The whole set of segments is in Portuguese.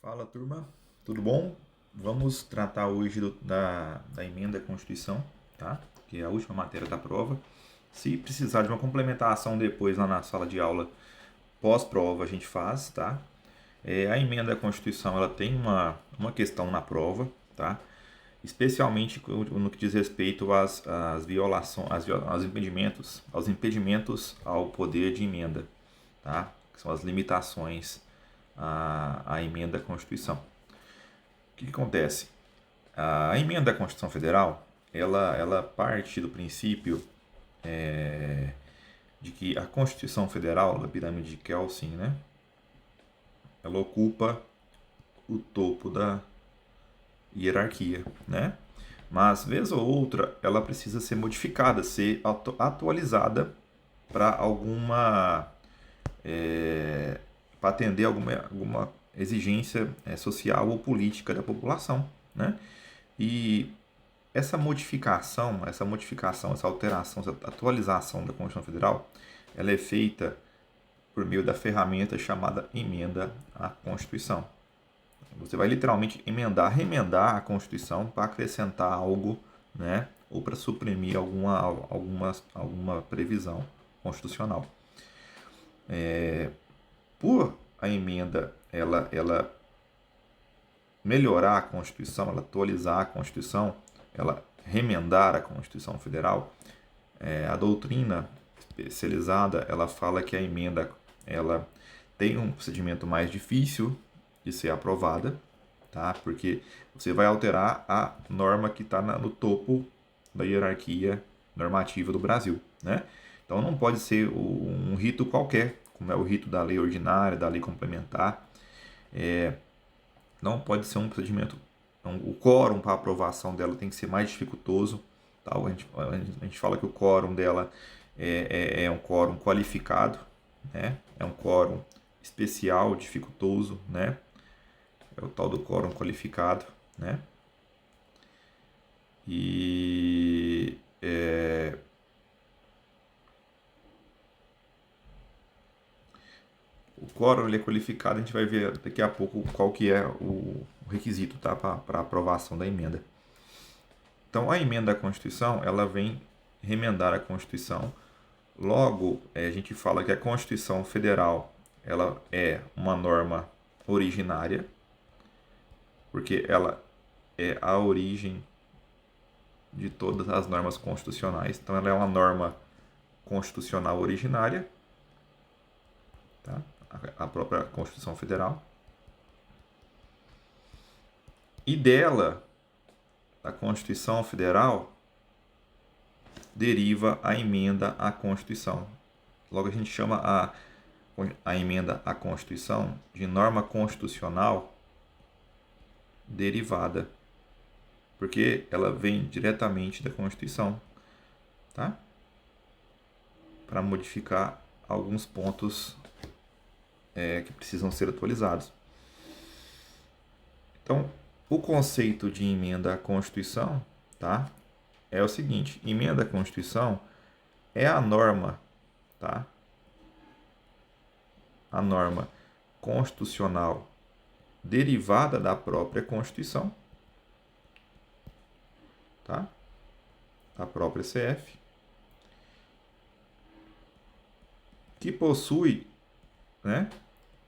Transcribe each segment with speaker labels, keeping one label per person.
Speaker 1: Fala, turma, tudo bom? Vamos tratar hoje da emenda à Constituição, tá? Que é a última matéria da prova. Se precisar de uma complementação depois lá na sala de aula, pós-prova, a gente faz, tá? A emenda à Constituição, ela tem uma questão na prova, tá? Especialmente no que diz respeito às violações, aos impedimentos ao poder de emenda, tá? Que são as limitações à emenda à Constituição. O que acontece? A emenda à Constituição Federal, ela parte do princípio de que a Constituição Federal, da pirâmide de Kelsen, né, ela ocupa o topo da hierarquia, né? Mas, vez ou outra, ela precisa ser modificada, ser atualizada para para atender alguma exigência social ou política da população, né? E essa alteração, essa atualização da Constituição Federal, ela é feita por meio da ferramenta chamada emenda à Constituição. Você vai literalmente remendar a Constituição para acrescentar algo, né? Ou para suprimir alguma previsão constitucional. Por a emenda ela melhorar a Constituição, ela atualizar a Constituição, ela remendar a Constituição Federal, a doutrina especializada ela fala que a emenda ela tem um procedimento mais difícil de ser aprovada, tá? Porque você vai alterar a norma que está no topo da hierarquia normativa do Brasil, né? Então não pode ser um rito qualquer, como é o rito da lei ordinária, da lei complementar. Não pode ser um procedimento. Então, o quórum para aprovação dela tem que ser mais dificultoso. Tá? A gente fala que o quórum dela é um quórum qualificado, né? É um quórum especial, dificultoso, né? É o tal do quórum qualificado, né? E o quórum ele é qualificado, a gente vai ver daqui a pouco qual que é o requisito, tá? Para aprovação da emenda. Então, a emenda à Constituição, ela vem remendar a Constituição. Logo, a gente fala que a Constituição Federal ela é uma norma originária, porque ela é a origem de todas as normas constitucionais. Então, ela é uma norma constitucional originária, tá? A própria Constituição Federal. E dela, da Constituição Federal, deriva a emenda à Constituição. Logo, a gente chama a emenda à Constituição de norma constitucional derivada, porque ela vem diretamente da Constituição, tá? Para modificar alguns pontos que precisam ser atualizados. Então, o conceito de emenda à Constituição, tá? É o seguinte: emenda à Constituição é a norma, tá? A norma constitucional derivada da própria Constituição, tá? Da própria CF, que possui, né?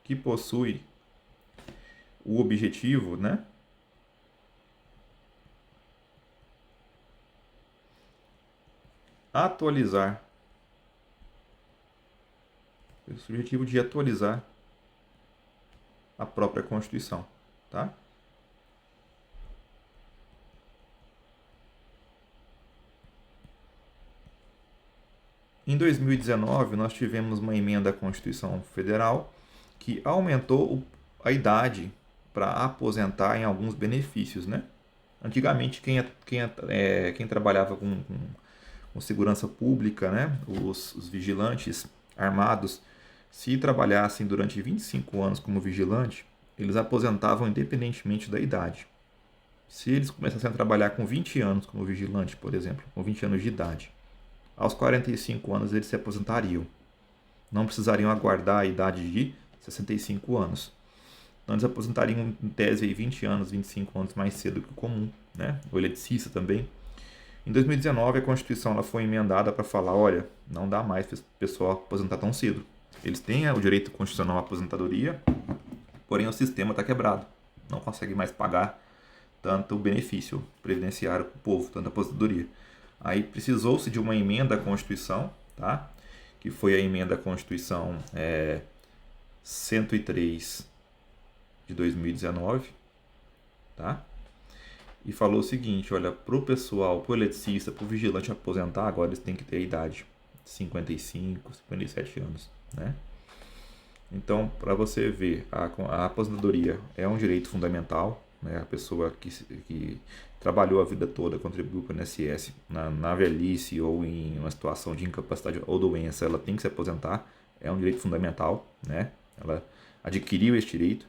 Speaker 1: Que possui o objetivo, né? Atualizar. O objetivo de atualizar a própria Constituição, tá? Em 2019, nós tivemos uma emenda à Constituição Federal que aumentou a idade para aposentar em alguns benefícios, né? Antigamente, quem trabalhava com segurança pública, né? Os vigilantes armados, se trabalhassem durante 25 anos como vigilante, eles aposentavam independentemente da idade. Se eles começassem a trabalhar com 20 anos como vigilante, por exemplo, com 20 anos de idade, aos 45 anos eles se aposentariam. Não precisariam aguardar a idade de 65 anos. Então eles aposentariam em tese aí 20 anos, 25 anos mais cedo que o comum, né? O eletricista também. Em 2019 a Constituição ela foi emendada para falar, olha, não dá mais para o pessoal aposentar tão cedo. Eles têm o direito constitucional à aposentadoria, porém o sistema está quebrado. Não consegue mais pagar tanto benefício previdenciário para o povo, tanta aposentadoria. Aí precisou-se de uma emenda à Constituição, tá? Que foi a emenda à Constituição 103 de 2019, tá? E falou o seguinte, olha, pro pessoal, pro eletricista, pro vigilante aposentar, agora eles têm que ter a idade de 55, 57 anos, né? Então, para você ver, a aposentadoria é um direito fundamental, né? A pessoa que trabalhou a vida toda, contribuiu para o INSS, na velhice ou em uma situação de incapacidade ou doença, ela tem que se aposentar, é um direito fundamental, né? Ela adquiriu esse direito,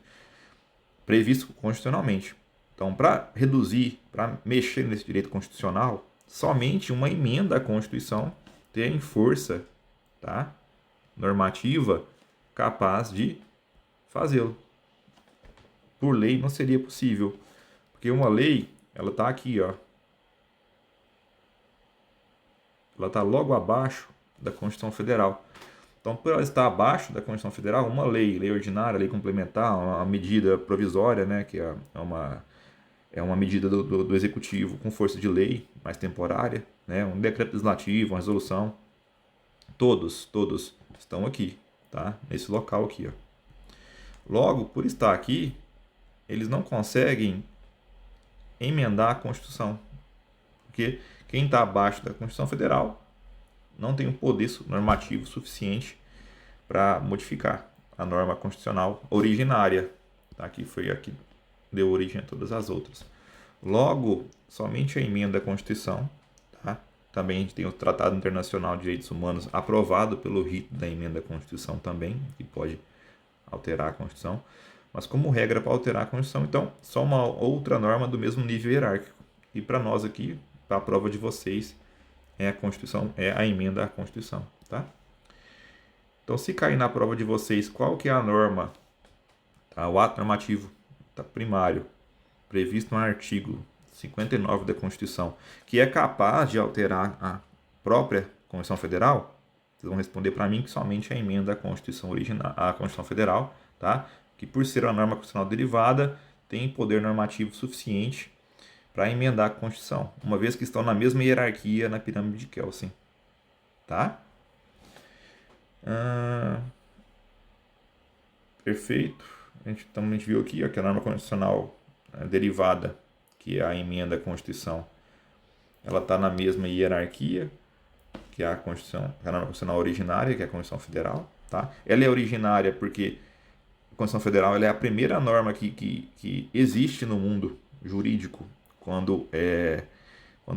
Speaker 1: previsto constitucionalmente. Então, para reduzir, para mexer nesse direito constitucional, somente uma emenda à Constituição tem força, tá, normativa capaz de fazê-lo. Por lei não seria possível, porque uma lei, ela está aqui, ó. Ela está logo abaixo da Constituição Federal. Então, por ela estar abaixo da Constituição Federal, uma lei ordinária, lei complementar, uma medida provisória, né, que é uma medida do Executivo com força de lei, mais temporária, né, um decreto legislativo, uma resolução, todos estão aqui, tá, nesse local aqui, ó. Logo, por estar aqui, eles não conseguem emendar a Constituição, porque quem está abaixo da Constituição Federal não tem um poder normativo suficiente para modificar a norma constitucional originária, tá? Que foi a que deu origem a todas as outras. Logo, somente a emenda à Constituição, tá? Também a gente tem o Tratado Internacional de Direitos Humanos aprovado pelo rito da emenda à Constituição também, que pode alterar a Constituição, mas como regra para alterar a Constituição, então só uma outra norma do mesmo nível hierárquico. E para nós aqui, para a prova de vocês, é a Constituição, é a emenda à Constituição, tá? Então, se cair na prova de vocês, qual que é a norma, tá? O ato normativo, tá, primário, previsto no artigo 59 da Constituição, que é capaz de alterar a própria Constituição Federal, vocês vão responder para mim que somente a emenda à Constituição à Constituição Federal, tá? Que por ser uma norma constitucional derivada, tem poder normativo suficiente para emendar a Constituição, uma vez que estão na mesma hierarquia na pirâmide de Kelsen, tá? Perfeito. A gente viu aqui, ó, que a norma constitucional derivada, que é a emenda à Constituição, ela está na mesma hierarquia que a norma constitucional originária, que é a Constituição Federal, tá? Ela é originária porque a Constituição Federal ela é a primeira norma que existe no mundo jurídico quando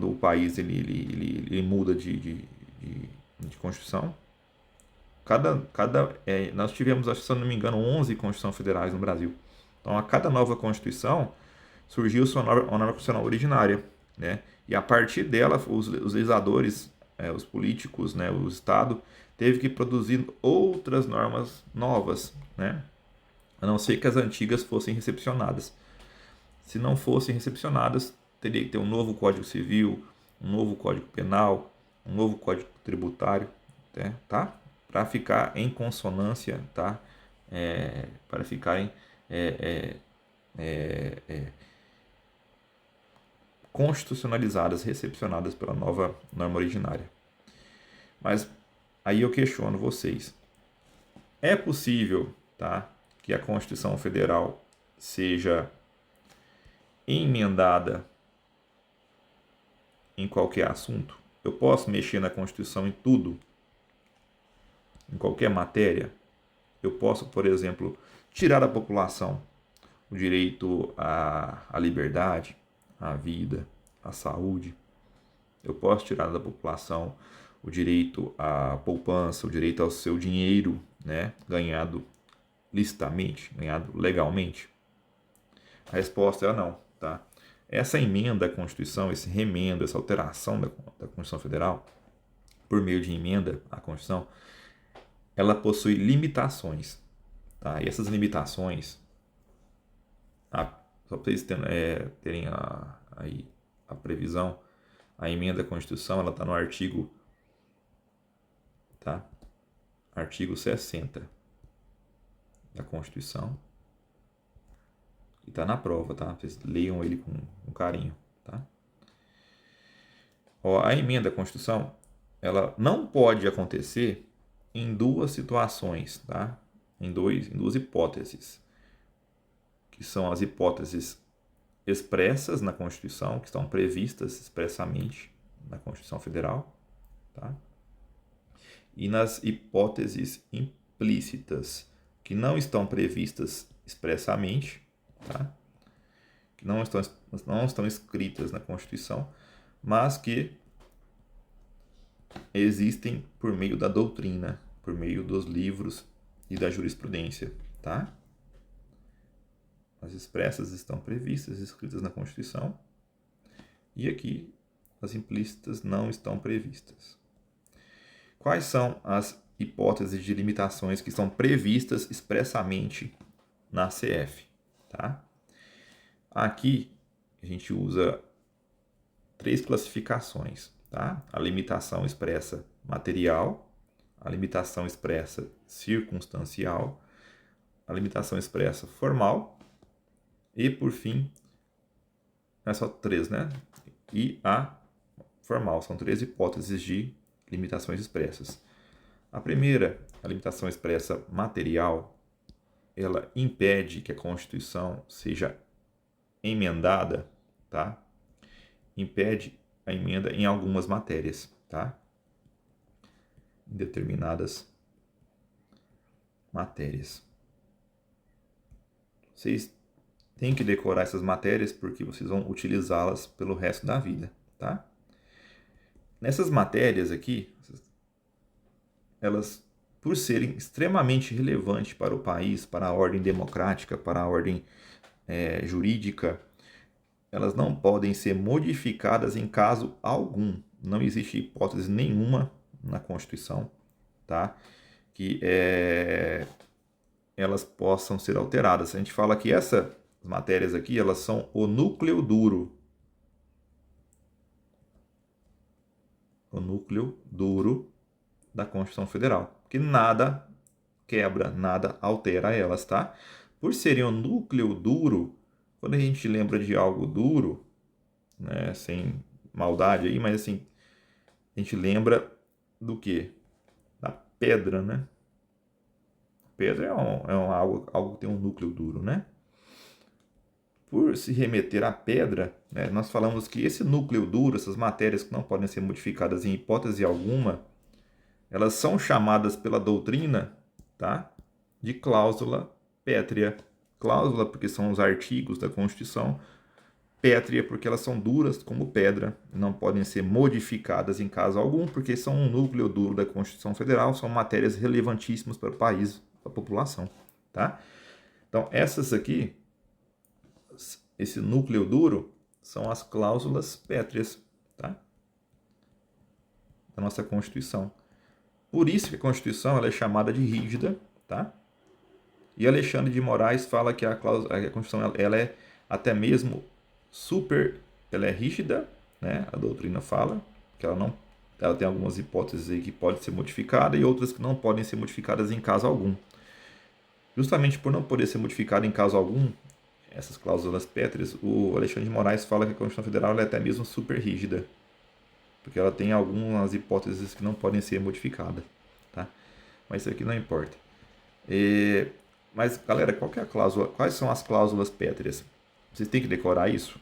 Speaker 1: o país ele muda de Constituição. Nós tivemos, se eu não me engano, 11 Constituições Federais no Brasil. Então, a cada nova Constituição surgiu uma norma constitucional originária, né? E a partir dela, os legisladores, os políticos, né, o Estado, teve que produzir outras normas novas, né? A não ser que as antigas fossem recepcionadas. Se não fossem recepcionadas, teria que ter um novo Código Civil, um novo Código Penal, um novo Código Tributário, tá? Para ficar em consonância, tá? Para ficarem constitucionalizadas, recepcionadas pela nova norma originária. Mas aí eu questiono vocês. É possível, tá, que a Constituição Federal seja emendada em qualquer assunto? Eu posso mexer na Constituição em tudo? Em qualquer matéria? Eu posso, por exemplo, tirar da população o direito à liberdade, à vida, à saúde. Eu posso tirar da população o direito à poupança, o direito ao seu dinheiro, né, ganhado licitamente, ganhado legalmente? A resposta é não, tá? Essa emenda à Constituição, esse remendo, essa alteração da Constituição Federal, por meio de emenda à Constituição, ela possui limitações, tá? E essas limitações, só para vocês terem aí a previsão, a emenda à Constituição, ela está no artigo, tá? Artigo 60 da Constituição. E está na prova, tá? Vocês leiam ele com carinho, tá? Ó, a emenda à Constituição, ela não pode acontecer em duas situações, tá? Em duas hipóteses, que são as hipóteses expressas na Constituição, que estão previstas expressamente na Constituição Federal, tá? E nas hipóteses implícitas, que não estão previstas expressamente, tá? Que não estão escritas na Constituição, mas que existem por meio da doutrina, por meio dos livros e da jurisprudência, tá? As expressas estão previstas, escritas na Constituição, e aqui as implícitas não estão previstas. Quais são as hipóteses de limitações que estão previstas expressamente na CF, tá? Aqui a gente usa 3 classificações, tá? A limitação expressa material, a limitação expressa circunstancial, a limitação expressa formal e, por fim, é só 3, né? E a formal. São 3 hipóteses de limitações expressas. A primeira, a limitação expressa material, ela impede que a Constituição seja emendada, tá? Impede a emenda em algumas matérias, tá? Em determinadas matérias. Vocês têm que decorar essas matérias porque vocês vão utilizá-las pelo resto da vida, tá? Nessas matérias aqui, elas, por serem extremamente relevantes para o país, para a ordem democrática, para a ordem jurídica, elas não podem ser modificadas em caso algum. Não existe hipótese nenhuma na Constituição, tá? Que elas possam ser alteradas. A gente fala que essas matérias aqui, elas são o núcleo duro. O núcleo duro da Constituição Federal. Que nada quebra, nada altera elas, tá? Por serem o núcleo duro, quando a gente lembra de algo duro, né, sem maldade aí, mas assim, a gente lembra do quê? Da pedra, né? Pedra algo que tem um núcleo duro, né? Por se remeter à pedra, né, nós falamos que esse núcleo duro, essas matérias que não podem ser modificadas em hipótese alguma, elas são chamadas pela doutrina, tá, de cláusula pétrea. Cláusula porque são os artigos da Constituição, pétrea porque elas são duras como pedra, não podem ser modificadas em caso algum, porque são um núcleo duro da Constituição Federal, são matérias relevantíssimas para o país, para a população, tá? Então, essas aqui, esse núcleo duro, são as cláusulas pétreas, tá? Da nossa Constituição. Por isso que a Constituição ela é chamada de rígida, tá? E Alexandre de Moraes fala que a Constituição ela é até mesmo ela é rígida, né? A doutrina fala que ela tem algumas hipóteses aí que pode ser modificada e outras que não podem ser modificadas em caso algum. Justamente por não poder ser modificada em caso algum, essas cláusulas pétreas, o Alexandre de Moraes fala que a Constituição Federal ela é até mesmo super rígida, porque ela tem algumas hipóteses que não podem ser modificadas, tá? Mas isso aqui não importa. Mas, galera, qual que é a cláusula? Quais são as cláusulas pétreas? Vocês têm que decorar isso?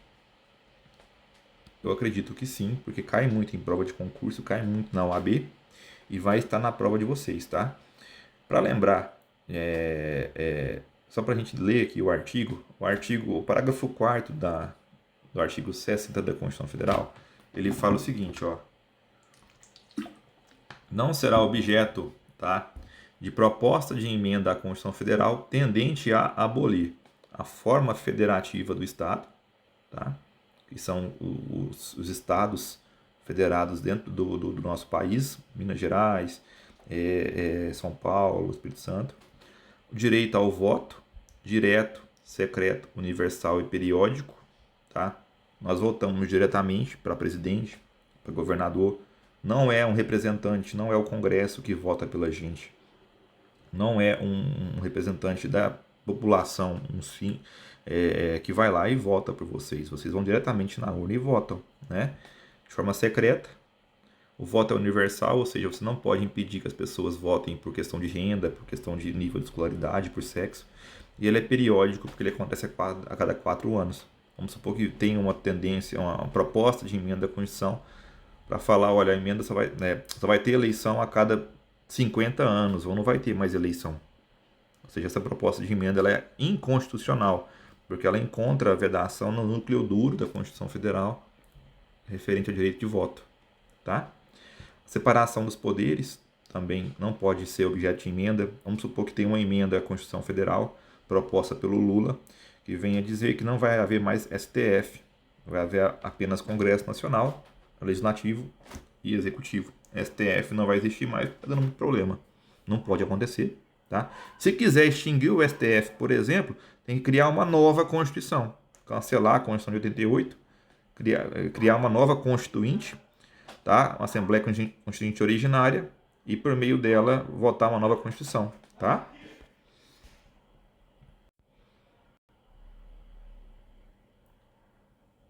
Speaker 1: Eu acredito que sim, porque cai muito em prova de concurso, cai muito na OAB e vai estar na prova de vocês, tá? Para lembrar, só para a gente ler aqui o parágrafo 4º do artigo 60 da Constituição Federal, ele fala o seguinte, ó: não será objeto, tá, de proposta de emenda à Constituição Federal tendente a abolir a forma federativa do Estado, tá, que são os estados federados dentro do nosso país, Minas Gerais, São Paulo, Espírito Santo, o direito ao voto direto secreto, universal e periódico, tá? Nós votamos diretamente para presidente, para governador. Não é um representante, não é o Congresso que vota pela gente. Não é um representante da população, que vai lá e vota por vocês. Vocês vão diretamente na urna e votam, né? De forma secreta. O voto é universal, ou seja, você não pode impedir que as pessoas votem por questão de renda, por questão de nível de escolaridade, por sexo. E ele é periódico, porque ele acontece a cada 4 anos. Vamos supor que tem uma tendência, uma proposta de emenda à Constituição para falar, olha, a emenda só vai ter eleição a cada 50 anos, ou não vai ter mais eleição. Ou seja, essa proposta de emenda ela é inconstitucional, porque ela encontra a vedação no núcleo duro da Constituição Federal referente ao direito de voto. Tá? A separação dos poderes também não pode ser objeto de emenda. Vamos supor que tem uma emenda à Constituição Federal proposta pelo Lula, que venha dizer que não vai haver mais STF, vai haver apenas Congresso Nacional, Legislativo e Executivo. STF não vai existir mais, está dando muito problema. Não pode acontecer. Tá? Se quiser extinguir o STF, por exemplo, tem que criar uma nova Constituição. Cancelar a Constituição de 88, criar uma nova Constituinte, tá? Uma Assembleia Constituinte originária, e por meio dela votar uma nova Constituição. Tá?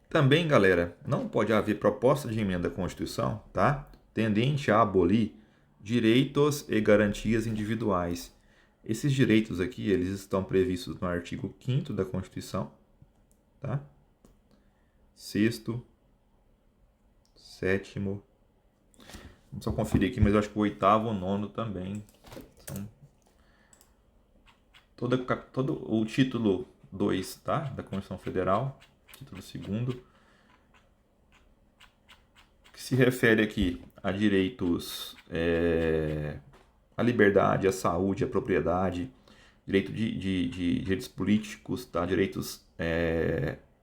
Speaker 1: Também, galera, não pode haver proposta de emenda à Constituição, tá? Tendente a abolir direitos e garantias individuais. Esses direitos aqui, eles estão previstos no artigo 5º da Constituição, tá? 6º, 7º, vamos só conferir aqui, mas eu acho que o 8º e o 9º também. Então, todo o título 2, tá? Da Constituição Federal, título 2º, que se refere aqui a direitos, à liberdade, à saúde, à propriedade, direito de direitos políticos, tá? Direitos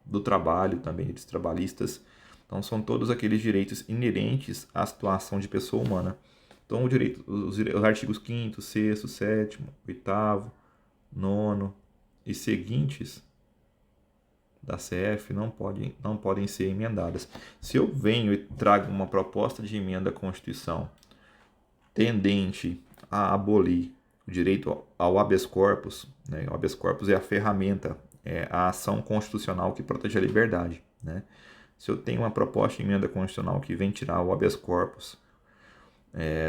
Speaker 1: do trabalho também, direitos trabalhistas. Então, são todos aqueles direitos inerentes à situação de pessoa humana. Então, os artigos 5º, 6º, 7º, 8º, 9º e seguintes da CF não podem ser emendadas. Se eu venho e trago uma proposta de emenda à Constituição tendente a abolir o direito ao habeas corpus, né? O habeas corpus é a ferramenta, é a ação constitucional que protege a liberdade, né? Se eu tenho uma proposta de emenda constitucional que vem tirar o habeas corpus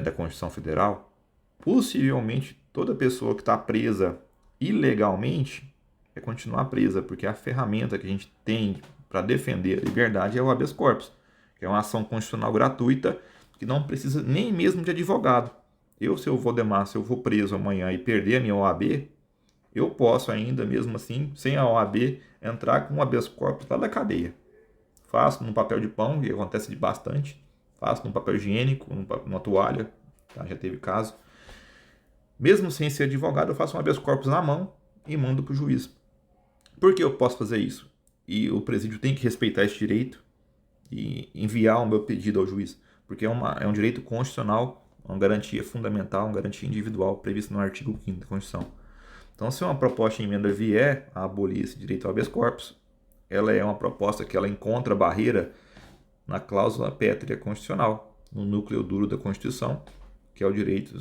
Speaker 1: da Constituição Federal, possivelmente toda pessoa que está presa ilegalmente vai continuar presa, porque a ferramenta que a gente tem para defender a liberdade é o habeas corpus, que é uma ação constitucional gratuita que não precisa nem mesmo de advogado. Se eu vou preso amanhã e perder a minha OAB, eu posso ainda, mesmo assim, sem a OAB, entrar com o habeas corpus lá da cadeia. Faço num papel de pão, que acontece bastante. Faço num papel higiênico, numa toalha, tá? Já teve caso. Mesmo sem ser advogado, eu faço um habeas corpus na mão e mando para o juiz. Por que eu posso fazer isso? E o presídio tem que respeitar esse direito e enviar o meu pedido ao juiz, porque é um direito constitucional, uma garantia fundamental, uma garantia individual prevista no artigo 5º da Constituição. Então, se uma proposta de emenda vier a abolir esse direito ao habeas corpus, ela é uma proposta que ela encontra barreira na cláusula pétrea constitucional, no núcleo duro da Constituição, que é o direito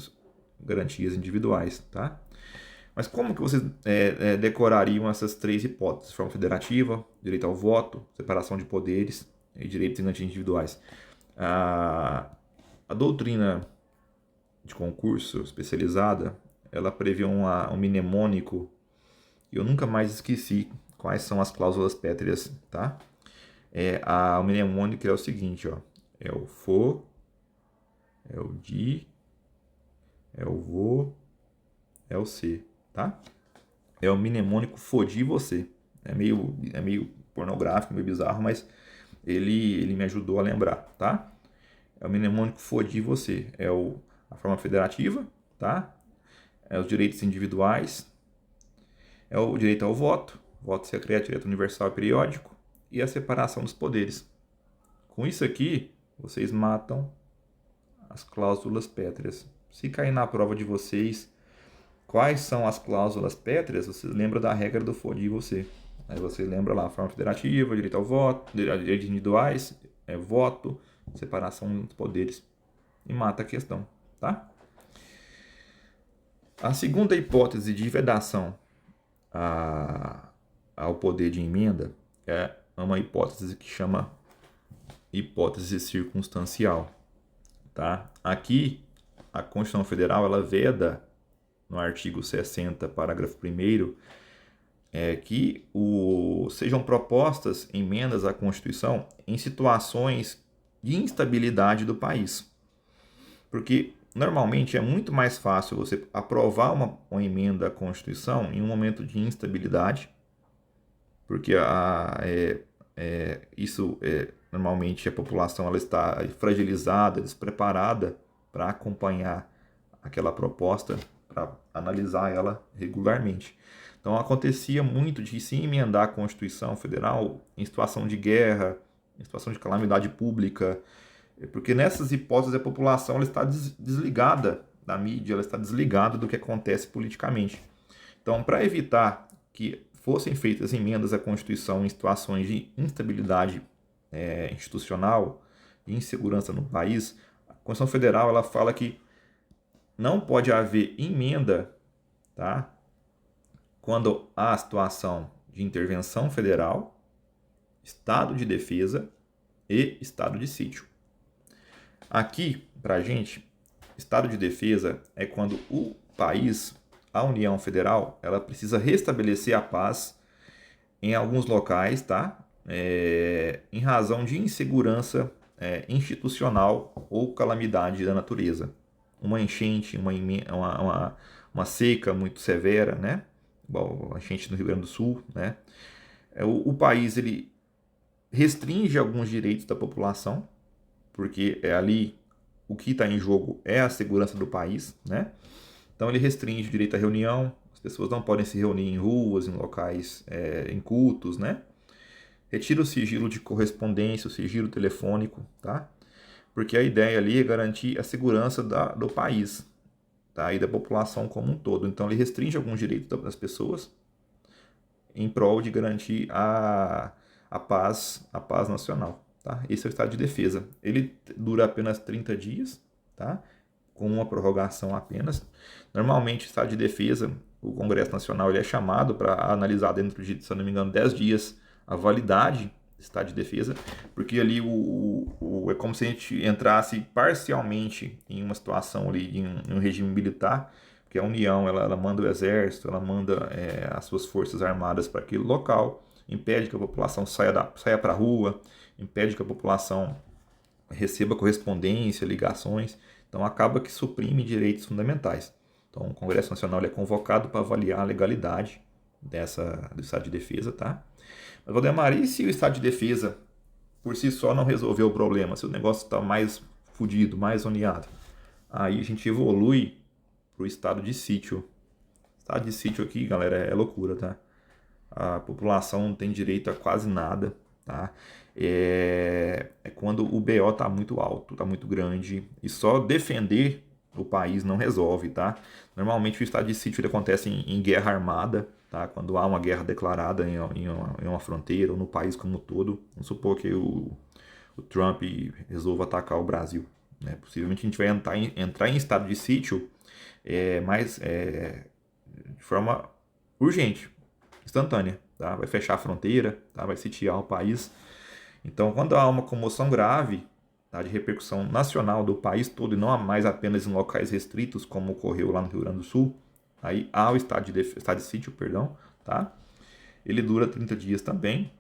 Speaker 1: garantias individuais, tá? Mas como que vocês decorariam essas 3 hipóteses? Forma federativa, direito ao voto, separação de poderes e direitos e garantias individuais. A doutrina de concurso especializada, ela prevê um mnemônico, e eu nunca mais esqueci quais são as cláusulas pétreas, tá? O mnemônico é o seguinte, ó, é o for, é o de, é o vô, é o se, tá? É o mnemônico fodi você. É meio pornográfico, meio bizarro, mas ele me ajudou a lembrar, tá? É o mnemônico fodi você. A forma federativa, tá? É os direitos individuais, é o direito ao voto secreto, direito universal e periódico, e a separação dos poderes. Com isso aqui, vocês matam as cláusulas pétreas. Se cair na prova de vocês, quais são as cláusulas pétreas, você lembra da regra do for de você. Aí você lembra lá, forma federativa, direito ao voto, direitos individuais, voto, separação dos poderes. E mata a questão, tá? A segunda hipótese de vedação ao poder de emenda é uma hipótese que chama hipótese circunstancial, tá? Aqui, a Constituição Federal, ela veda, no artigo 60, parágrafo 1º, que sejam propostas emendas à Constituição em situações de instabilidade do país. Porque, normalmente, é muito mais fácil você aprovar uma emenda à Constituição em um momento de instabilidade, porque normalmente a população ela está fragilizada, despreparada para acompanhar aquela proposta, para analisar ela regularmente. Então acontecia muito de se emendar a Constituição Federal em situação de guerra, em situação de calamidade pública, porque nessas hipóteses a população ela está desligada da mídia, ela está desligada do que acontece politicamente. Então, para evitar que fossem feitas emendas à Constituição em situações de instabilidade institucional e insegurança no país, a Constituição Federal ela fala que não pode haver emenda, tá? Quando há situação de intervenção federal, estado de defesa e estado de sítio. Aqui, para a gente, estado de defesa é quando o país, a União Federal, ela precisa restabelecer a paz em alguns locais, tá? Em razão de insegurança institucional ou calamidade da natureza. Uma enchente, uma seca muito severa, né? Igual a enchente no Rio Grande do Sul, né? O país ele restringe alguns direitos da população, porque ali o que está em jogo é a segurança do país, né? Então ele restringe o direito à reunião, as pessoas não podem se reunir em ruas, em locais, em cultos, né? Retira o sigilo de correspondência, o sigilo telefônico, tá? Porque a ideia ali é garantir a segurança do país, tá? E da população como um todo. Então ele restringe alguns direitos das pessoas em prol de garantir a paz nacional, tá? Esse é o estado de defesa. Ele dura apenas 30 dias, tá? Com uma prorrogação apenas. Normalmente o estado de defesa, o Congresso Nacional ele é chamado para analisar dentro de, se eu não me engano, 10 dias a validade do estado de defesa, porque ali é como se a gente entrasse parcialmente em uma situação ali, em um regime militar, porque a União ela manda o exército, ela manda as suas forças armadas para aquele local, impede que a população saia para a rua, impede que a população receba correspondência, ligações, então acaba que suprime direitos fundamentais. Então o Congresso Nacional é convocado para avaliar a legalidade do estado de defesa, tá? Mas, Valdemar, e se o estado de defesa por si só não resolveu o problema, se o negócio está mais fodido, mais zoneado? Aí a gente evolui para o estado de sítio. Estado de sítio aqui, galera, é loucura, tá? A população não tem direito a quase nada, tá? É quando o BO está muito alto, está muito grande, e só defender o país não resolve, tá? Normalmente o estado de sítio ele acontece em guerra armada, tá? Quando há uma guerra declarada em uma fronteira ou no país como um todo. Vamos supor que o Trump resolva atacar o Brasil, né? Possivelmente a gente vai entrar em estado de sítio de forma urgente, instantânea, tá? Vai fechar a fronteira, tá? Vai sitiar o país. Então, quando há uma comoção grave, tá, de repercussão nacional do país todo e não mais apenas em locais restritos, como ocorreu lá no Rio Grande do Sul, aí há o estado de sítio, tá? Ele dura 30 dias também.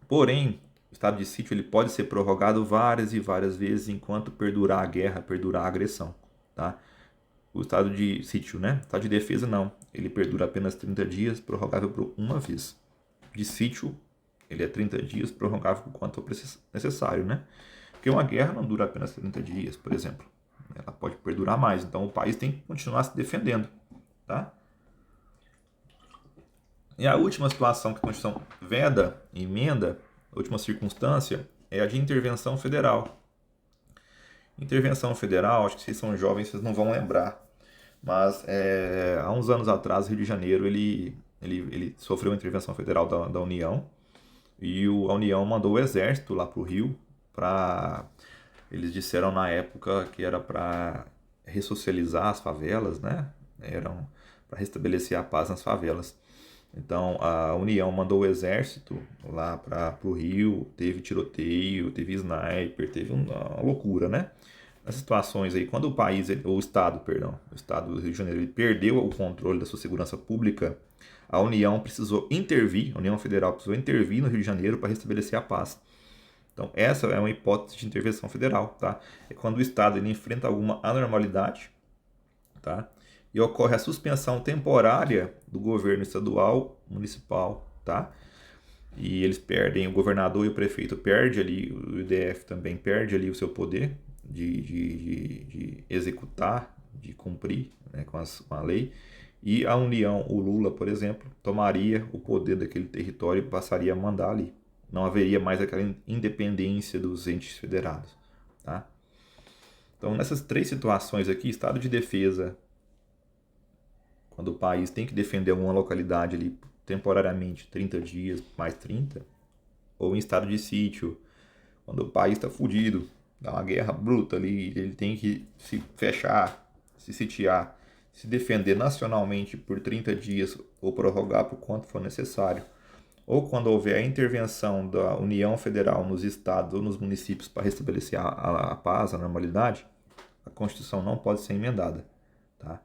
Speaker 1: Porém, o estado de sítio ele pode ser prorrogado várias e várias vezes enquanto perdurar a guerra, perdurar a agressão, tá? O estado de sítio, né? O estado de defesa não. Ele perdura apenas 30 dias, prorrogável por uma vez. De sítio, ele é 30 dias, prorrogável por quanto necessário, né? Porque uma guerra não dura apenas 30 dias, por exemplo. Ela pode perdurar mais. Então o país tem que continuar se defendendo, tá? E a última situação que a Constituição veda, emenda, a última circunstância, é a de intervenção federal. Intervenção federal, acho que vocês são jovens, vocês não vão lembrar. Mas há uns anos atrás, o Rio de Janeiro ele sofreu uma intervenção federal da União e a União mandou o exército lá para o Rio para. Eles disseram na época que era para ressocializar as favelas, né? Eram para restabelecer a paz nas favelas. Então a União mandou o exército lá para o Rio, teve tiroteio, teve sniper, teve uma loucura, né? Nessas situações aí, quando o Estado, perdão, o Estado do Rio de Janeiro, ele perdeu o controle da sua segurança pública, a União precisou intervir, a União Federal precisou intervir no Rio de Janeiro para restabelecer a paz. Então, essa é uma hipótese de intervenção federal, tá? É quando o Estado ele enfrenta alguma anormalidade, tá? E ocorre a suspensão temporária do governo estadual, municipal, tá? E eles perdem, o governador e o prefeito perdem ali, o IDF também perde ali o seu poder de executar, de cumprir, né, com a lei. E a União, o Lula, por exemplo, tomaria o poder daquele território e passaria a mandar ali. Não haveria mais aquela independência dos entes federados, tá? Então, nessas três situações aqui, estado de defesa, quando o país tem que defender alguma localidade ali temporariamente, 30 dias, mais 30, ou em estado de sítio, quando o país está fudido, dá uma guerra bruta ali, ele tem que se fechar, se sitiar, se defender nacionalmente por 30 dias ou prorrogar por quanto for necessário, ou quando houver a intervenção da União Federal nos estados ou nos municípios para restabelecer a paz, a normalidade, a Constituição não pode ser emendada, tá?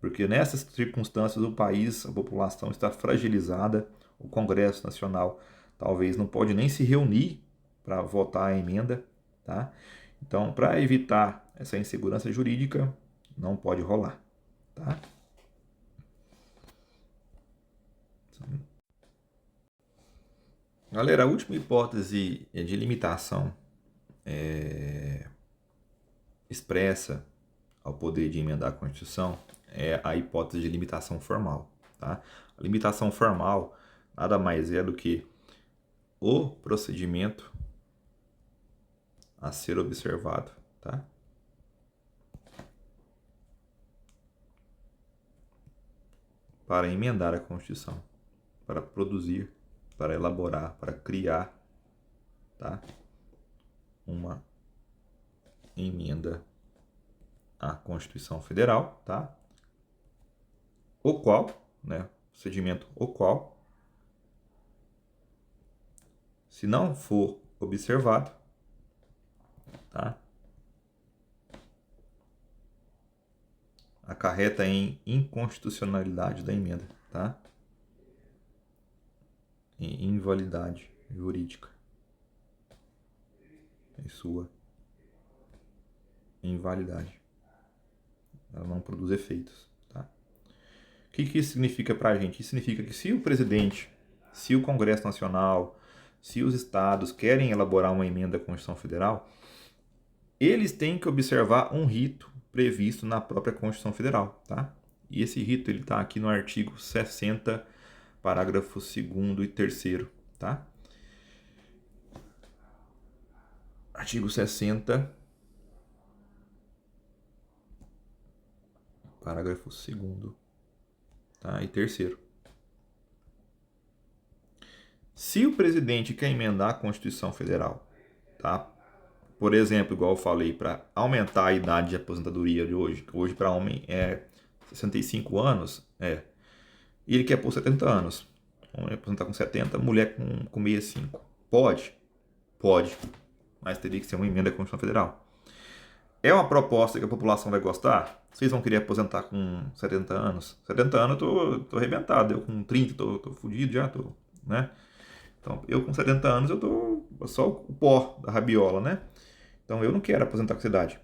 Speaker 1: Porque nessas circunstâncias o país, a população está fragilizada, o Congresso Nacional talvez não pode nem se reunir para votar a emenda, tá? Então, para evitar essa insegurança jurídica, não pode rolar, tá? Galera, a última hipótese de limitação expressa ao poder de emendar a Constituição é a hipótese de limitação formal, tá? A limitação formal nada mais é do que o procedimento a ser observado, tá? Para emendar a Constituição, para produzir, para elaborar, para criar, tá? Uma emenda à Constituição Federal, tá? O qual, né? Procedimento o qual, se não for observado, tá? Acarreta em inconstitucionalidade da emenda, tá? Em invalidade jurídica em sua invalidade. Ela não produz efeitos, tá? O que isso significa pra gente? Isso significa que se o presidente, se o Congresso Nacional, se os estados querem elaborar uma emenda à Constituição Federal, eles têm que observar um rito previsto na própria Constituição Federal, tá? E esse rito ele está aqui no artigo 60, parágrafo 2º e 3º, tá? Artigo 60, parágrafo 2º, tá? E 3º. Se o presidente quer emendar a Constituição Federal, tá? Por exemplo, igual eu falei, para aumentar a idade de aposentadoria de hoje, que hoje para homem é 65 anos, e ele quer pôr 70 anos. Homem aposentar com 70, mulher com 65. Pode? Pode, mas teria que ser uma emenda à Constituição Federal. É uma proposta que a população vai gostar? Vocês vão querer aposentar com 70 anos? 70 anos eu tô arrebentado, eu com 30 tô fudido já, né? Então, eu com 70 anos eu tô só o pó da rabiola, né? Então, eu não quero aposentar com essa idade.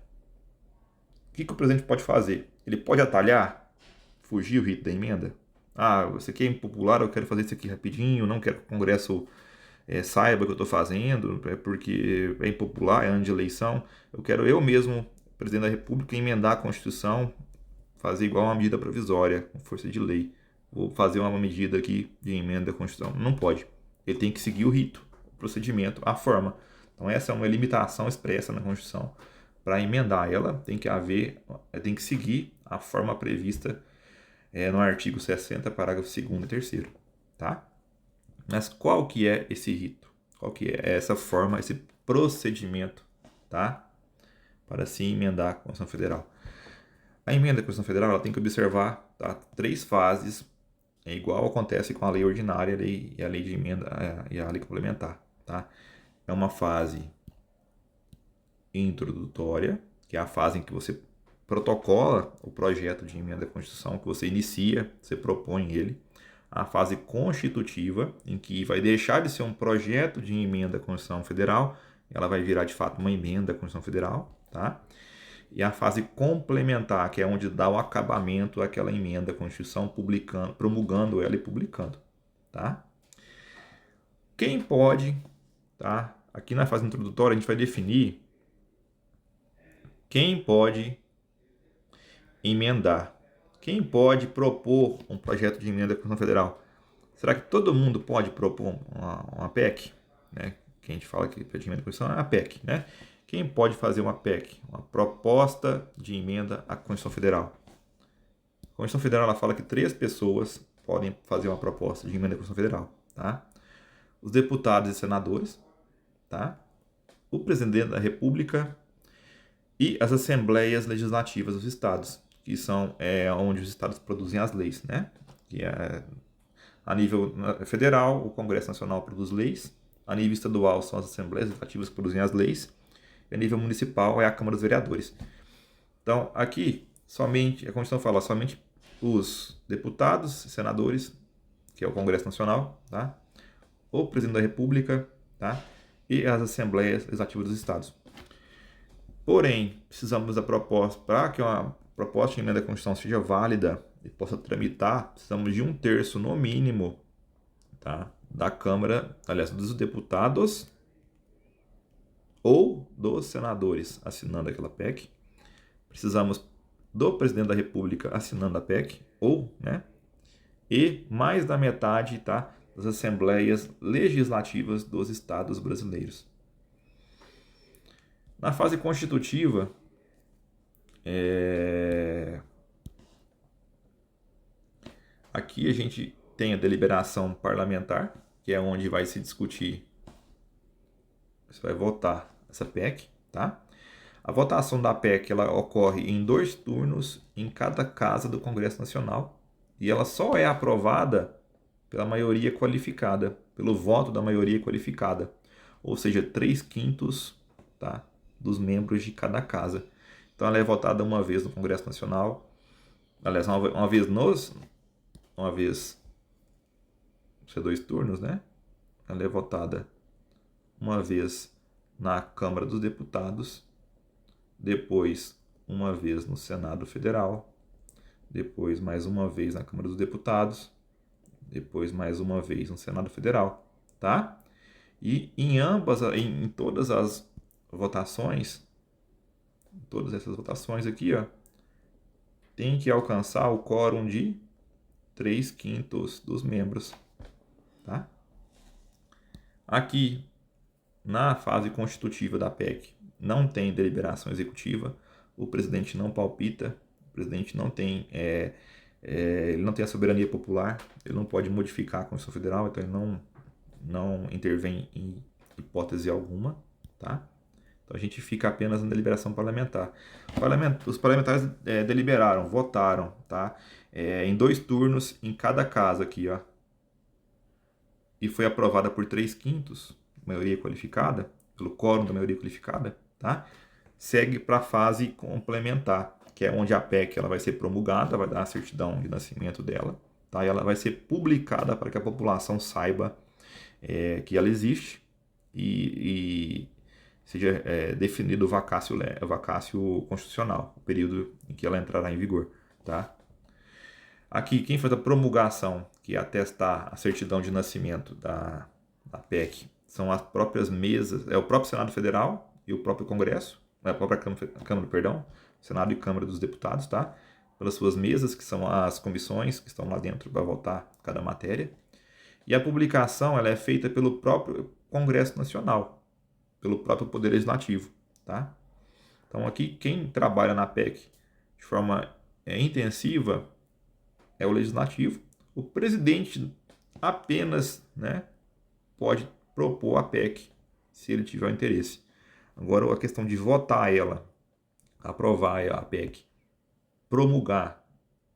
Speaker 1: O que o presidente pode fazer? Ele pode atalhar, fugir o rito da emenda? Ah, você quer impopular, eu quero fazer isso aqui rapidinho, não quero que o Congresso saiba o que eu estou fazendo, porque é impopular, é ano de eleição. Eu quero eu mesmo, presidente da República, emendar a Constituição, fazer igual uma medida provisória, com força de lei. Vou fazer uma medida aqui de emenda à Constituição. Não pode. Ele tem que seguir o rito, o procedimento, a forma. Então essa é uma limitação expressa na Constituição. Para emendar ela, tem que seguir a forma prevista no artigo 60, parágrafo 2º e 3º, tá? Mas qual que é esse rito? Qual que é essa forma, esse procedimento, tá? Para se emendar a Constituição Federal. A emenda à Constituição Federal ela tem que observar, tá, 3 fases, igual acontece com a lei ordinária e a lei de emenda e a lei complementar, tá? É uma fase introdutória, que é a fase em que você protocola o projeto de emenda à Constituição, que você inicia, você propõe ele. A fase constitutiva, em que vai deixar de ser um projeto de emenda à Constituição Federal, ela vai virar de fato uma emenda à Constituição Federal, tá? E a fase complementar, que é onde dá o acabamento àquela emenda à Constituição, promulgando ela e publicando, tá? Quem pode, tá? Aqui na fase introdutória a gente vai definir quem pode emendar, quem pode propor um projeto de emenda à Constituição Federal. Será que todo mundo pode propor uma PEC? Né? Que a gente fala que projeto de emenda à Constituição é a PEC, né? Quem pode fazer uma PEC? Uma proposta de emenda à Constituição Federal. A Constituição Federal ela fala que 3 pessoas podem fazer uma proposta de emenda à Constituição Federal, tá? Os deputados e senadores, tá? O presidente da República e as assembleias legislativas dos estados, que são onde os estados produzem as leis, né? Que é, a nível federal, o Congresso Nacional produz leis, a nível estadual são as assembleias legislativas que produzem as leis, e a nível municipal é a Câmara dos Vereadores. Então, aqui, somente, a Constituição fala somente os deputados e senadores, que é o Congresso Nacional, tá? O presidente da República, tá? E as assembleias legislativas dos estados. Porém, precisamos da proposta, para que uma proposta de emenda à Constituição seja válida e possa tramitar, precisamos de 1/3 no mínimo, tá? Da Câmara, aliás, dos deputados ou dos senadores assinando aquela PEC. Precisamos do presidente da República assinando a PEC, ou, né? E mais da metade, tá? Das assembleias legislativas dos estados brasileiros. Na fase constitutiva, aqui a gente tem a deliberação parlamentar, que é onde vai se discutir, você vai votar essa PEC, tá? A votação da PEC ela ocorre em 2 turnos em cada casa do Congresso Nacional e ela só é aprovada pela maioria qualificada, pelo voto da maioria qualificada, ou seja, 3/5, tá, dos membros de cada casa. Então ela é votada uma vez no Congresso Nacional, aliás, uma vez, isso é 2 turnos, né? Ela é votada uma vez na Câmara dos Deputados, depois uma vez no Senado Federal, depois mais uma vez na Câmara dos Deputados, depois mais uma vez no Senado Federal, tá? E em todas as votações, todas essas votações aqui, ó, tem que alcançar o quórum de 3/5 dos membros, tá? Aqui, na fase constitutiva da PEC, não tem deliberação executiva, o presidente não palpita, o presidente não tem, ele não tem a soberania popular, ele não pode modificar a Constituição Federal, então ele não intervém em hipótese alguma, tá? Então a gente fica apenas na deliberação parlamentar. Os parlamentares deliberaram, votaram, tá? Em 2 turnos em cada casa aqui, ó. E foi aprovada por 3/5, maioria qualificada, pelo quórum da maioria qualificada, tá? Segue para a fase complementar, que é onde a PEC ela vai ser promulgada, vai dar a certidão de nascimento dela, tá? E ela vai ser publicada para que a população saiba que ela existe e seja definido o vacácio constitucional, o período em que ela entrará em vigor, tá? Aqui, quem faz a promulgação, que é atestar a certidão de nascimento da PEC, são as próprias mesas, é o próprio Senado Federal e o próprio Congresso, a própria Câmara, perdão, Senado e Câmara dos Deputados, tá? Pelas suas mesas, que são as comissões que estão lá dentro para votar cada matéria. E a publicação ela é feita pelo próprio Congresso Nacional, pelo próprio Poder Legislativo, tá? Então aqui, quem trabalha na PEC de forma intensiva é o legislativo. O presidente apenas, né, pode propor a PEC se ele tiver interesse. Agora, a questão de votar ela, aprovar a PEC, promulgar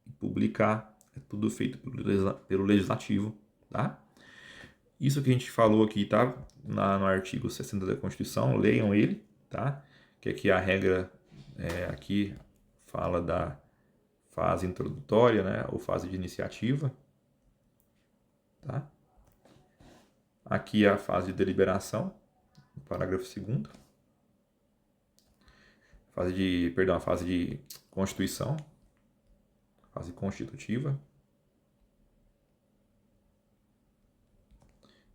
Speaker 1: e publicar, é tudo feito pelo legislativo, tá? Isso que a gente falou aqui, tá? No artigo 60 da Constituição, leiam ele, tá? Que aqui a regra, aqui fala da fase introdutória, né? Ou fase de iniciativa, tá? Aqui é a fase de deliberação, no parágrafo 2º. A fase de constituição, fase constitutiva.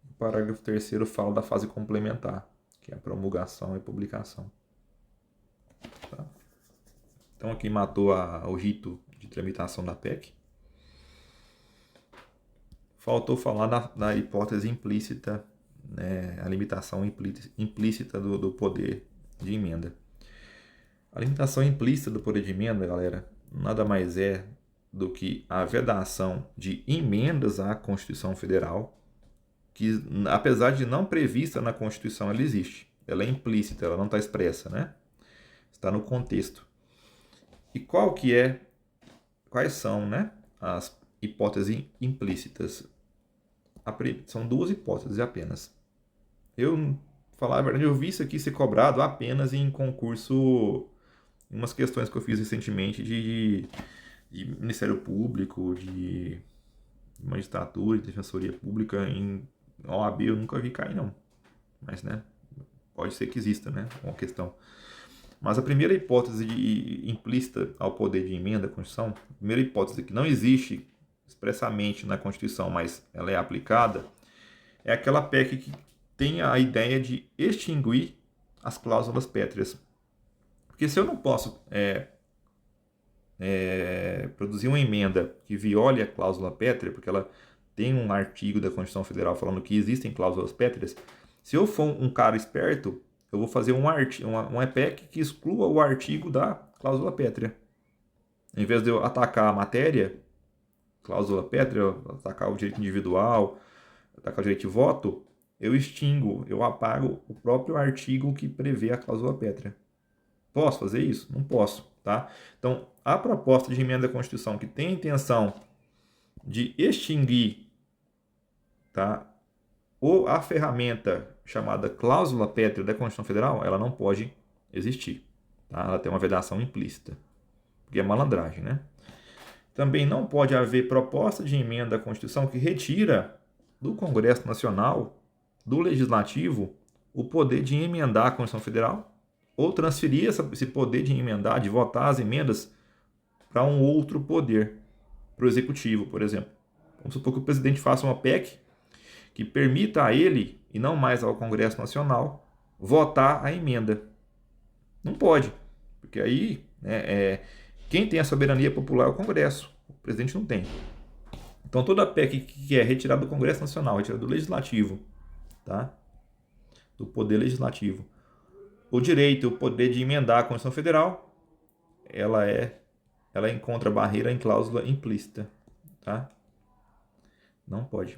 Speaker 1: O parágrafo 3º fala da fase complementar, que é a promulgação e publicação. Tá? Então aqui matou o rito de tramitação da PEC. Faltou falar da hipótese implícita, né, a limitação implícita do poder de emenda. A limitação implícita do poder de emenda, galera, nada mais é do que a vedação de emendas à Constituição Federal, que apesar de não prevista na Constituição, ela existe. Ela é implícita, ela não está expressa, né? Está no contexto. E quais são, né, as hipóteses implícitas? São duas hipóteses apenas. Falar a verdade, eu vi isso aqui ser cobrado apenas em concurso, em umas questões que eu fiz recentemente de Ministério Público, de magistratura, de defensoria pública, em OAB eu nunca vi cair não. Mas, né, pode ser que exista, né, uma questão. Mas a primeira hipótese implícita ao poder de emenda à Constituição, a primeira hipótese que não existe expressamente na Constituição, mas ela é aplicada, é aquela PEC que tem a ideia de extinguir as cláusulas pétreas. Porque se eu não posso produzir uma emenda que viole a cláusula pétrea, porque ela tem um artigo da Constituição Federal falando que existem cláusulas pétreas, se eu for um cara esperto, eu vou fazer uma EPEC que exclua o artigo da cláusula pétrea. Em vez de eu atacar a matéria, cláusula pétrea, atacar o direito individual, atacar o direito de voto, eu extingo, eu apago o próprio artigo que prevê a cláusula pétrea. Posso fazer isso? Não posso, tá? Então, a proposta de emenda à Constituição que tem a intenção de extinguir, tá, ou a ferramenta chamada cláusula pétrea da Constituição Federal, ela não pode existir, tá? Ela tem uma vedação implícita, porque é malandragem, né? Também não pode haver proposta de emenda à Constituição que retira do Congresso Nacional, do Legislativo, o poder de emendar a Constituição Federal ou transferir esse poder de emendar, de votar as emendas para um outro poder, para o Executivo, por exemplo. Vamos supor que o presidente faça uma PEC que permita a ele, e não mais ao Congresso Nacional, votar a emenda. Não pode, porque aí quem tem a soberania popular é o Congresso, o presidente não tem. Então toda PEC que é retirada do Congresso Nacional, retirada do Legislativo, tá? Do Poder Legislativo, o direito, o poder de emendar a Constituição Federal, ela encontra barreira em cláusula implícita, tá? Não pode.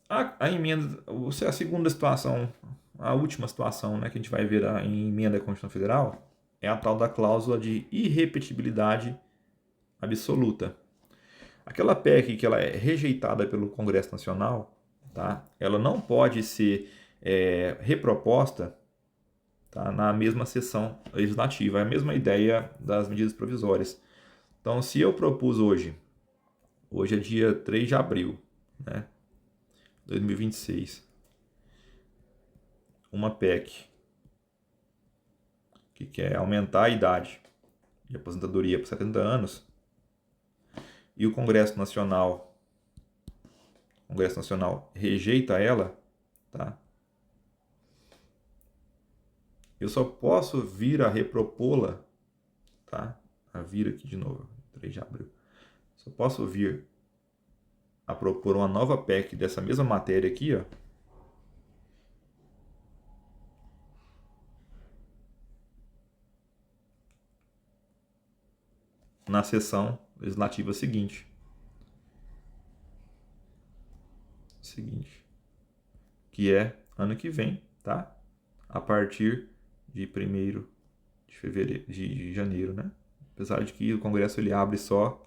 Speaker 1: A emenda, a segunda situação, a última situação, né, que a gente vai ver em emenda à Constituição Federal é a tal da cláusula de irrepetibilidade absoluta. Aquela PEC que ela é rejeitada pelo Congresso Nacional, tá? Ela não pode ser reproposta, tá, na mesma sessão legislativa. É a mesma ideia das medidas provisórias. Então, se eu propus hoje é dia 3 de abril, né, 2026, uma PEC que quer aumentar a idade de aposentadoria por 70 anos, e o Congresso Nacional rejeita ela, tá? Eu só posso vir a repropô-la, tá? A vir aqui de novo, 3 de abril. Só posso vir a propor uma nova PEC dessa mesma matéria aqui, ó, na sessão legislativa seguinte. Que é ano que vem, tá? A partir de 1º de fevereiro, de janeiro, né? Apesar de que o Congresso ele abre só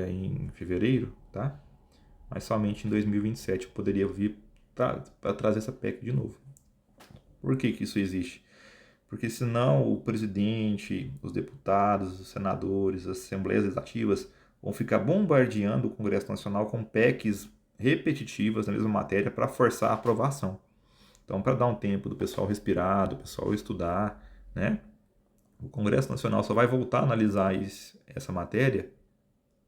Speaker 1: em fevereiro, tá? Mas somente em 2027 eu poderia vir para trazer essa PEC de novo. Por que isso existe? Porque senão o presidente, os deputados, os senadores, as assembleias legislativas vão ficar bombardeando o Congresso Nacional com PECs repetitivas na mesma matéria para forçar a aprovação. Então, para dar um tempo do pessoal respirar, do pessoal estudar, né? O Congresso Nacional só vai voltar a analisar essa matéria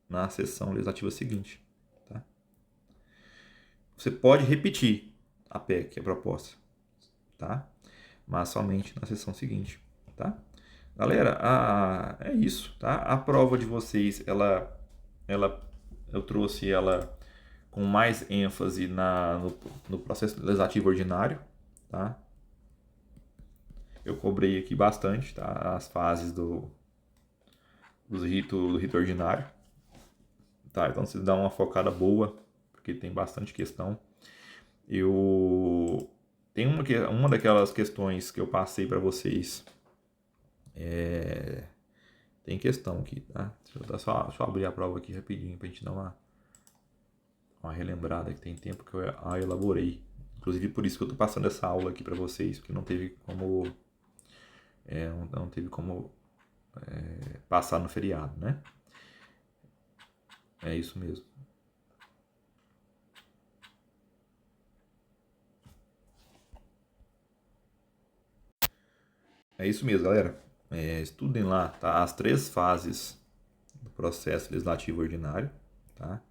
Speaker 1: na sessão legislativa seguinte. Tá? Você pode repetir a PEC, a proposta, tá? Mas somente na sessão seguinte. Tá? Galera, é isso. Tá? A prova de vocês, eu trouxe ela com mais ênfase no processo legislativo ordinário. Tá? Eu cobrei aqui bastante, tá? As fases do rito ordinário. Tá? Então vocês dão uma focada boa, porque tem bastante questão. Tem uma daquelas questões que eu passei para vocês. Tem questão aqui, tá? Deixa eu abrir a prova aqui rapidinho pra gente dar uma relembrada, que tem tempo que eu a elaborei. Inclusive por isso que eu tô passando essa aula aqui para vocês, porque não teve como passar no feriado, né? É isso mesmo. É isso mesmo, galera. Estudem lá, tá? As 3 fases do processo legislativo ordinário, tá?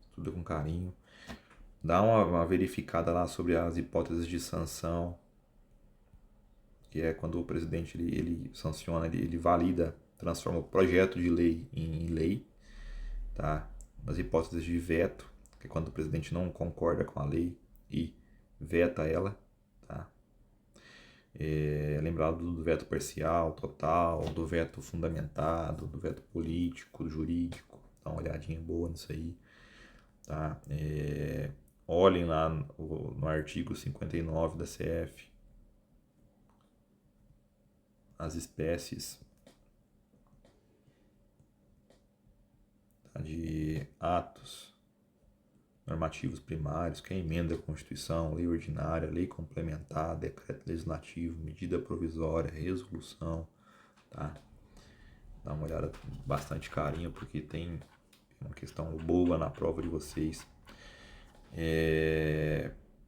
Speaker 1: Estuda com carinho. Dá uma verificada lá sobre as hipóteses de sanção, que é quando o presidente ele sanciona, ele valida, transforma o projeto de lei em lei, tá? Nas hipóteses de veto, que é quando o presidente não concorda com a lei e veta ela, tá? Lembrado do veto parcial, total, do veto fundamentado, do veto político, jurídico. Dá uma olhadinha boa nisso aí, tá? Olhem lá no artigo 59 da CF, as espécies de atos normativos primários, que é emenda à Constituição, lei ordinária, lei complementar, decreto legislativo, medida provisória, resolução, tá? Dá uma olhada com bastante carinho, porque tem uma questão boa na prova de vocês.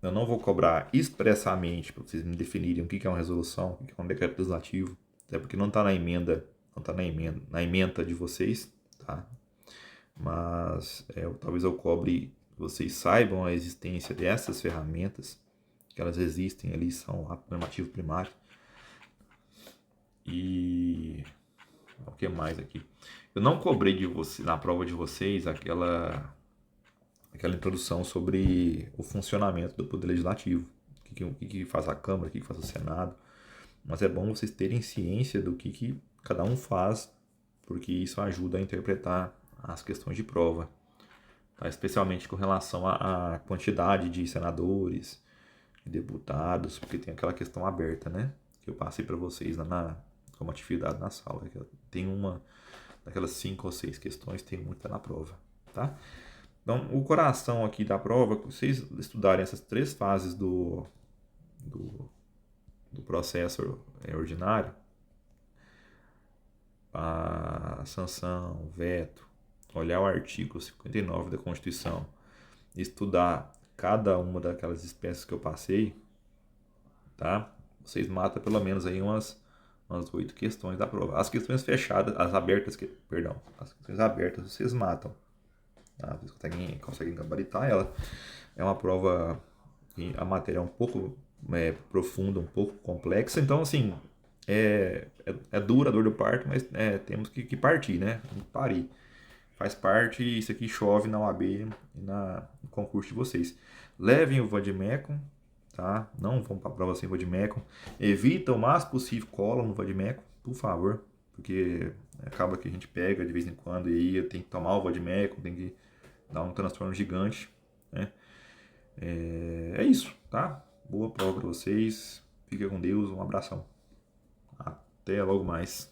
Speaker 1: Eu não vou cobrar expressamente para vocês me definirem o que é uma resolução, o que é um decreto legislativo, até porque não está na emenda, na ementa de vocês, tá? Mas talvez eu cobre que vocês saibam a existência dessas ferramentas, que elas existem ali, são ato normativo primário. E o que mais aqui? Eu não cobrei na prova de vocês aquela introdução sobre o funcionamento do Poder Legislativo, o que faz a Câmara, o que faz o Senado, mas é bom vocês terem ciência do que cada um faz, porque isso ajuda a interpretar as questões de prova, tá? Especialmente com relação à quantidade de senadores, de deputados, porque tem aquela questão aberta, né? Que eu passei para vocês como atividade na sala. Tem uma daquelas 5 ou 6 questões, tem muita na prova, tá? Então, o coração aqui da prova, se vocês estudarem essas 3 fases do processo ordinário, a sanção, o veto, olhar o artigo 59 da Constituição, estudar cada uma daquelas espécies que eu passei, tá? Vocês matam pelo menos aí umas 8 questões da prova. As questões fechadas, as questões abertas vocês matam. Tá? Vocês conseguem gabaritar ela. É uma prova que a matéria é um pouco profunda, um pouco complexa, então assim, é dura a dor do parto, mas temos que partir, né? Parir. Faz parte, isso aqui chove na OAB e no concurso de vocês. Levem o vademecum, tá? Não vão para a prova sem vademecum. Evita o máximo possível cola no vademecum, por favor. porque acaba que a gente pega de vez em quando e aí tem que tomar o Vadimeco, tem que dar um transtorno gigante, né? É isso, tá? Boa prova para vocês. Fica com Deus, um abração. Até logo mais.